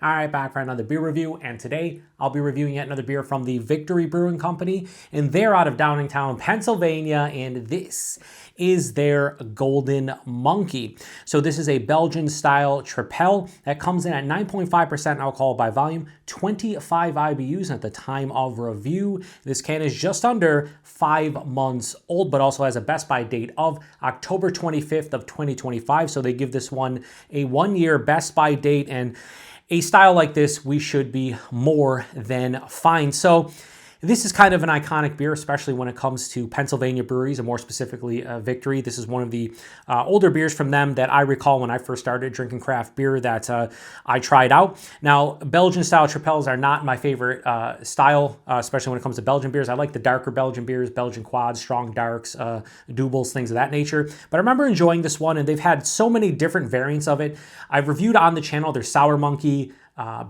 All right, back for another beer review, and today I'll be reviewing yet another beer from the Victory Brewing Company, and they're out of Downingtown, Pennsylvania, and this is their Golden Monkey. So this is a Belgian-style Tripel that comes in at 9.5% alcohol by volume, 25 IBUs at the time of review. This can is just under 5 months old, but also has a best by date of October 25th of 2025. So they give this one a 1-year best by date, and a style like this, we should be more than fine. So this is kind of an iconic beer, especially when it comes to Pennsylvania breweries, and more specifically Victory. This is one of the older beers from them that I recall when I first started drinking craft beer that I tried out. Now, Belgian-style Tripels are not my favorite style, especially when it comes to Belgian beers. I like the darker Belgian beers, Belgian quads, strong darks, doubles, things of that nature. But I remember enjoying this one, and they've had so many different variants of it. I've reviewed on the channel their Sour Monkey,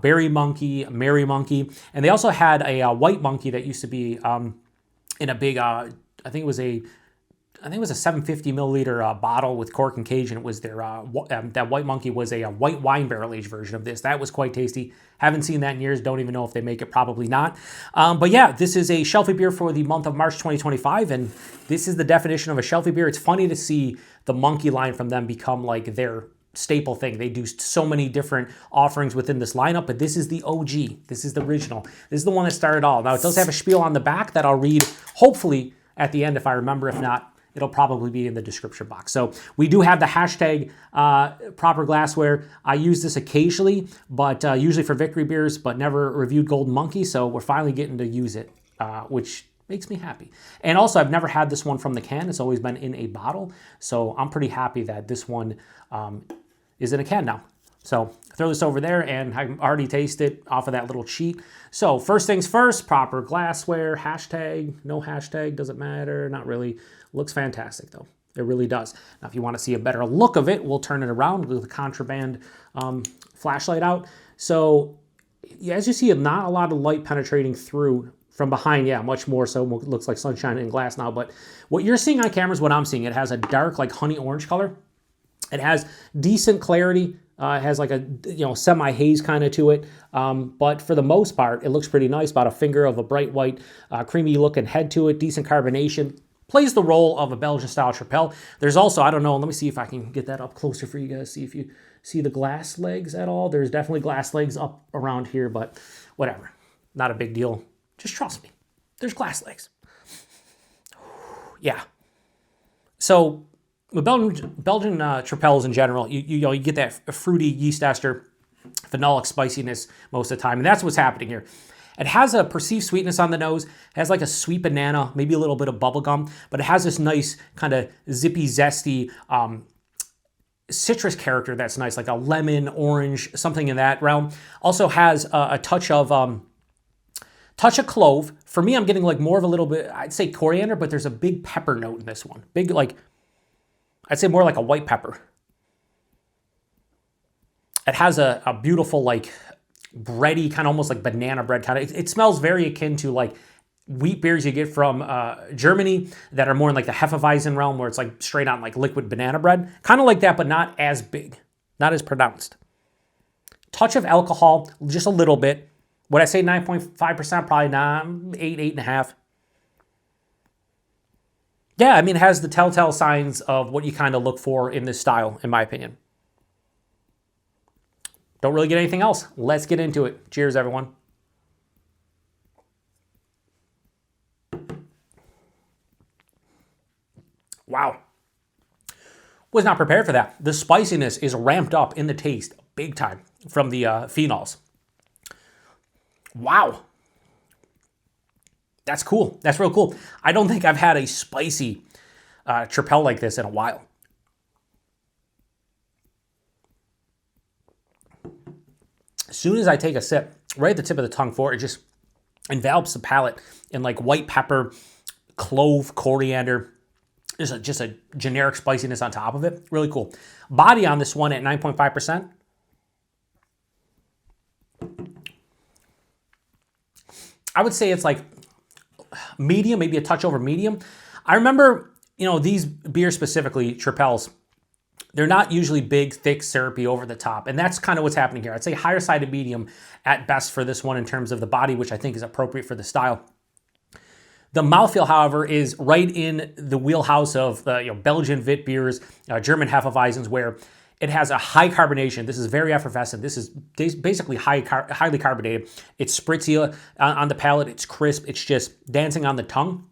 Berry Monkey, Merry Monkey, and they also had a White Monkey that used to be in a big, I think it was a 750 milliliter bottle with cork and cage, and it was their that White Monkey was a white wine barrel aged version of this. That was quite tasty. Haven't seen that in years. Don't even know if they make it. Probably not. But yeah, this is a shelfie beer for the month of March 2025, and this is the definition of a shelfie beer. It's funny to see the Monkey line from them become like their staple thing. They do so many different offerings within this lineup, but this is the OG. This is the original. This is the one that started all. Now, it does have a spiel on the back that I'll read, hopefully, at the end if I remember. If not, it'll probably be in the description box. So we do have the hashtag proper glassware. I use this occasionally, but usually for Victory beers, but never reviewed Golden Monkey, so we're finally getting to use it, which makes me happy. And also, I've never had this one from the can. It's always been in a bottle, so I'm pretty happy that this one is in a can now. So throw this over there, and I can already taste it off of that little cheat. So first things first, proper glassware, hashtag, no hashtag, doesn't matter, not really. Looks fantastic though, it really does. Now if you want to see a better look of it, we'll turn it around with the contraband flashlight out. So as you see, not a lot of light penetrating through from behind. Yeah, much more so. It looks like sunshine in glass now, but what you're seeing on camera is what I'm seeing. It has a dark, like honey orange color. It has decent clarity. It has like a semi-haze kind of to it. But for the most part, it looks pretty nice. About a finger of a bright white, creamy looking head to it. Decent carbonation. Plays the role of a Belgian-style Tripel. There's also, I don't know, let me see if I can get that up closer for you guys. See if you see the glass legs at all. There's definitely glass legs up around here, but whatever. Not a big deal. Just trust me. There's glass legs. Yeah. So with Belgian Tripels in general, you get that fruity yeast ester, phenolic spiciness most of the time, and that's what's happening here. It has a perceived sweetness on the nose. It has like a sweet banana, maybe a little bit of bubble gum, but it has this nice kind of zippy, zesty citrus character that's nice, like a lemon, orange, something in that realm. Also has a touch of clove. For me, I'm getting like more of a little bit, I'd say coriander, but there's a big pepper note in this one. Big, like, I'd say more like a white pepper. It has a beautiful, like, bready, kind of almost like banana bread kind of. It smells very akin to like wheat beers you get from Germany that are more in like the Hefeweizen realm, where it's like straight on like liquid banana bread. Kind of like that, but not as big, not as pronounced. Touch of alcohol, just a little bit. Would I say 9.5%? Probably not. 8.5. Yeah, I mean, it has the telltale signs of what you kind of look for in this style, in my opinion. Don't really get anything else. Let's get into it. Cheers, everyone. Wow. Was not prepared for that. The spiciness is ramped up in the taste big time from the phenols. Wow. That's cool. That's real cool. I don't think I've had a spicy Tripel like this in a while. As soon as I take a sip, right at the tip of the tongue for it, just envelops the palate in like white pepper, clove, coriander, just a generic spiciness on top of it. Really cool. Body on this one at 9.5%. I would say it's like medium, maybe a touch over medium. I remember, these beers specifically, Tripels, They're not usually big, thick, syrupy, over the top. And that's kind of what's happening here. I'd say higher side of medium at best for this one in terms of the body, which I think is appropriate for the style. The mouthfeel, however, is right in the wheelhouse of Belgian wit beers, German Hefeweizens, where it has a high carbonation. This is very effervescent. This is basically highly carbonated. It's spritzy on the palate. It's crisp. It's just dancing on the tongue.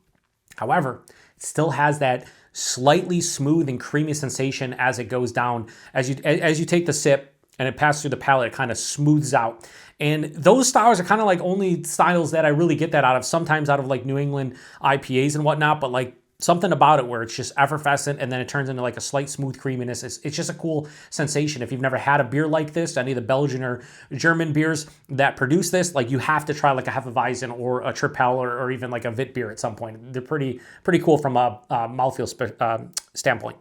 However, it still has that slightly smooth and creamy sensation as it goes down. As you take the sip and it passes through the palate, it kind of smooths out. And those styles are kind of like only styles that I really get that out of, sometimes out of like New England IPAs and whatnot, but like something about it where it's just effervescent and then it turns into like a slight smooth creaminess. It's just a cool sensation. If you've never had a beer like this, any of the Belgian or German beers that produce this, like you have to try like a Hefeweizen or a Tripel or even like a Wit beer at some point. They're pretty cool from a mouthfeel standpoint.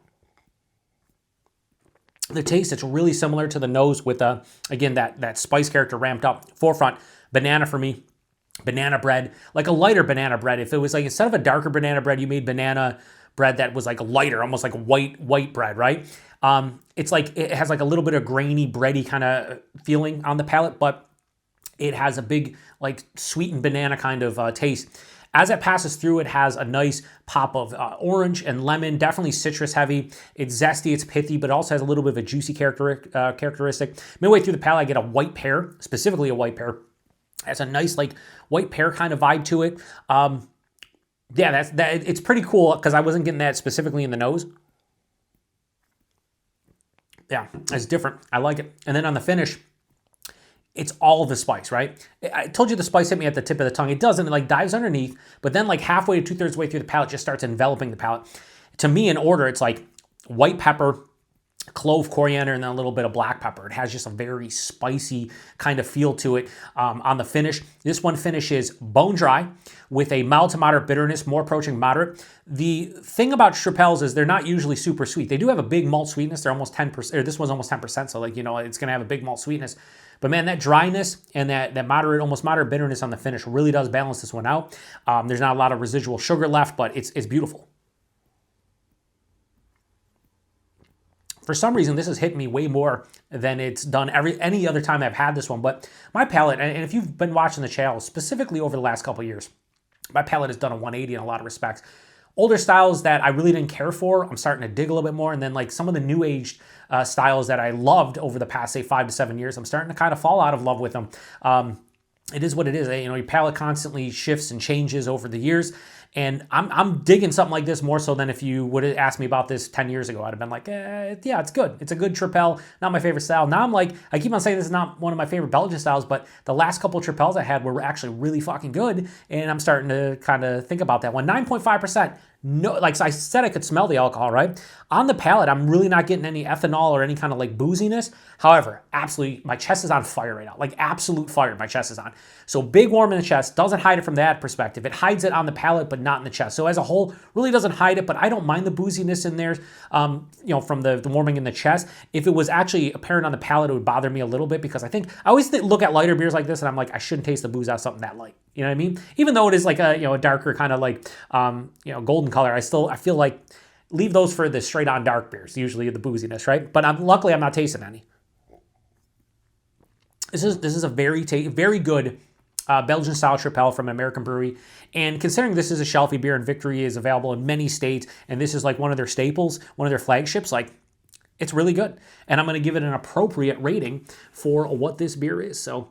The taste, it's really similar to the nose with, again, that spice character ramped up. Forefront, banana for me. Banana bread, like a lighter banana bread. If it was like, instead of a darker banana bread, you made banana bread that was like lighter, almost like white bread, right? It's like, it has like a little bit of grainy, bready kind of feeling on the palate, but it has a big, like sweetened banana kind of taste. As it passes through, it has a nice pop of orange and lemon, definitely citrus heavy. It's zesty, it's pithy, but it also has a little bit of a juicy characteristic. Midway through the palate, I get a white pear, specifically a white pear. It has a nice like white pear kind of vibe to it. Yeah, it's pretty cool because I wasn't getting that specifically in the nose. Yeah, it's different. I like it. And then on the finish, it's all the spice, right? I told you the spice hit me at the tip of the tongue. It doesn't, it like dives underneath, but then like halfway to 2/3 way through the palate, just starts enveloping the palate. To me, in order, it's like white pepper, clove, coriander, and then a little bit of black pepper. It has just a very spicy kind of feel to it. On the finish, this one finishes bone dry with a mild to moderate bitterness, more approaching moderate. The thing about Tripels is they're not usually super sweet. They do have a big malt sweetness. They're almost 10%, or this one's almost 10%, so like, it's gonna have a big malt sweetness. But man, that dryness and that moderate, almost moderate bitterness on the finish really does balance this one out. There's not a lot of residual sugar left, but it's beautiful. For some reason, this has hit me way more than it's done any other time I've had this one. But my palate, and if you've been watching the channel, specifically over the last couple of years, my palate has done a 180 in a lot of respects. Older styles that I really didn't care for, I'm starting to dig a little bit more. And then like some of the new aged styles that I loved over the past, say, 5 to 7 years, I'm starting to kind of fall out of love with them. It is what it is. Your palate constantly shifts and changes over the years. And I'm digging something like this more so than if you would have asked me about this 10 years ago. I'd have been like, yeah, it's good. It's a good Tripel, not my favorite style. Now I'm like, I keep on saying this is not one of my favorite Belgian styles, but the last couple of Tripels I had were actually really fucking good. And I'm starting to kind of think about that one. 9.5%. No, like I said, I could smell the alcohol, right? On the palate, I'm really not getting any ethanol or any kind of like booziness. However, absolutely, my chest is on fire right now. Like absolute fire, my chest is on. So big warm in the chest, doesn't hide it from that perspective. It hides it on the palate, but not in the chest. So as a whole, really doesn't hide it, but I don't mind the booziness in there, from the warming in the chest. If it was actually apparent on the palate, it would bother me a little bit because I always look at lighter beers like this and I'm like, I shouldn't taste the booze out of something that light. You know what I mean? Even though it is like a darker kind of like, golden color, I feel like leave those for the straight on dark beers, usually the booziness, right? But luckily I'm not tasting any. This is a very good Belgian-style Tripel from an American brewery. And considering this is a shelfie beer and Victory is available in many states, and this is like one of their staples, one of their flagships, like it's really good. And I'm going to give it an appropriate rating for what this beer is. So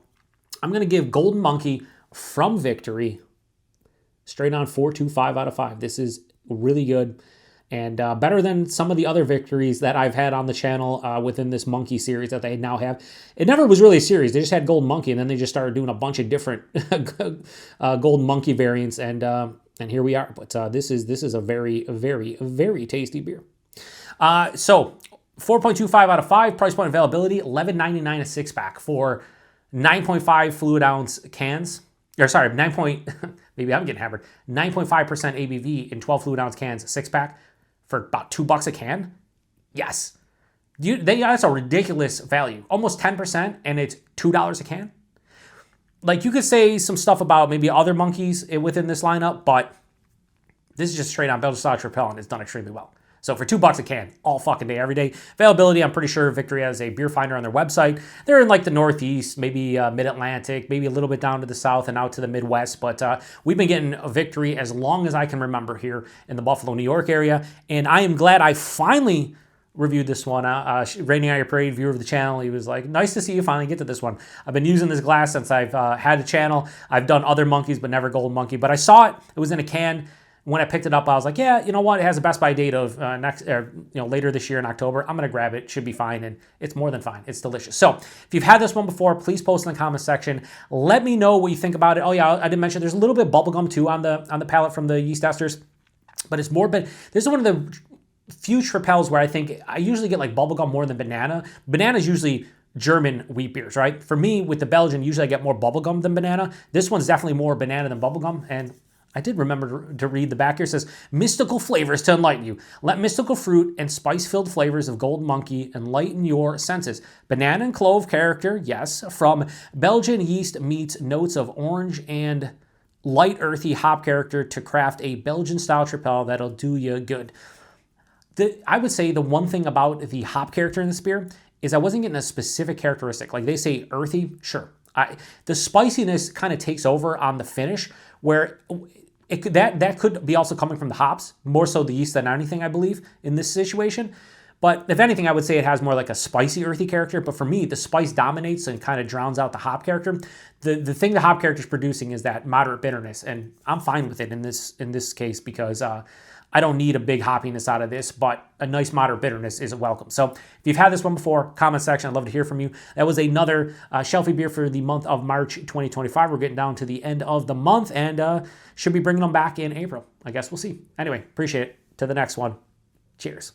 I'm going to give Golden Monkey from Victory straight on 4.25 out of 5. This is really good and better than some of the other Victories that I've had on the channel within this Monkey series that they now have. It never was really a series. They just had Golden Monkey, and then they just started doing a bunch of different Golden Monkey variants, and here we are. But this is a very, very, very tasty beer. So 4.25 out of 5. Price point availability, $11.99 a 6-pack for 9.5 fluid ounce cans. Or sorry, maybe I'm getting hammered. 9.5% ABV in 12 fluid ounce cans, 6-pack for about $2 a can. Yes. That's a ridiculous value. Almost 10%, and it's $2 a can. Like, you could say some stuff about maybe other monkeys within this lineup, but this is just straight on Belgian-style Tripel, and it's done extremely well. So for $2 a can, all fucking day, every day. Availability, I'm pretty sure Victory has a beer finder on their website. They're in like the Northeast, maybe mid-Atlantic, maybe a little bit down to the South and out to the Midwest. But we've been getting a Victory as long as I can remember here in the Buffalo, New York area. And I am glad I finally reviewed this one. Rainy Eye Parade, viewer of the channel, he was like, nice to see you finally get to this one. I've been using this glass since I've had a channel. I've done other monkeys, but never Golden Monkey. But I saw it. It was in a can. When I picked it up, I was like, yeah, you know what? It has a Best By date of later this year in October. I'm going to grab it. Should be fine. And it's more than fine. It's delicious. So if you've had this one before, please post in the comment section. Let me know what you think about it. Oh, yeah, I didn't mention there's a little bit of bubblegum, too, on the palate from the yeast esters. But it's more, this is one of the few Tripels where I think I usually get like bubblegum more than banana. Banana is usually German wheat beers, right? For me, with the Belgian, usually I get more bubblegum than banana. This one's definitely more banana than bubblegum. And I did remember to read the back here. It says, mystical flavors to enlighten you. Let mystical fruit and spice-filled flavors of Golden Monkey enlighten your senses. Banana and clove character, yes, from Belgian yeast meets notes of orange and light earthy hop character to craft a Belgian-style Tripel that'll do you good. I would say the one thing about the hop character in this beer is I wasn't getting a specific characteristic. Like they say earthy, sure. The spiciness kind of takes over on the finish where that could be also coming from the hops, more so the yeast than anything, I believe, in this situation. But if anything, I would say it has more like a spicy, earthy character. But for me, the spice dominates and kind of drowns out the hop character. The thing the hop character is producing is that moderate bitterness, and I'm fine with it in this case because I don't need a big hoppiness out of this, but a nice moderate bitterness is welcome. So if you've had this one before, comment section, I'd love to hear from you. That was another Shelfie beer for the month of March 2025. We're getting down to the end of the month and should be bringing them back in April. I guess we'll see. Anyway, appreciate it. To the next one. Cheers.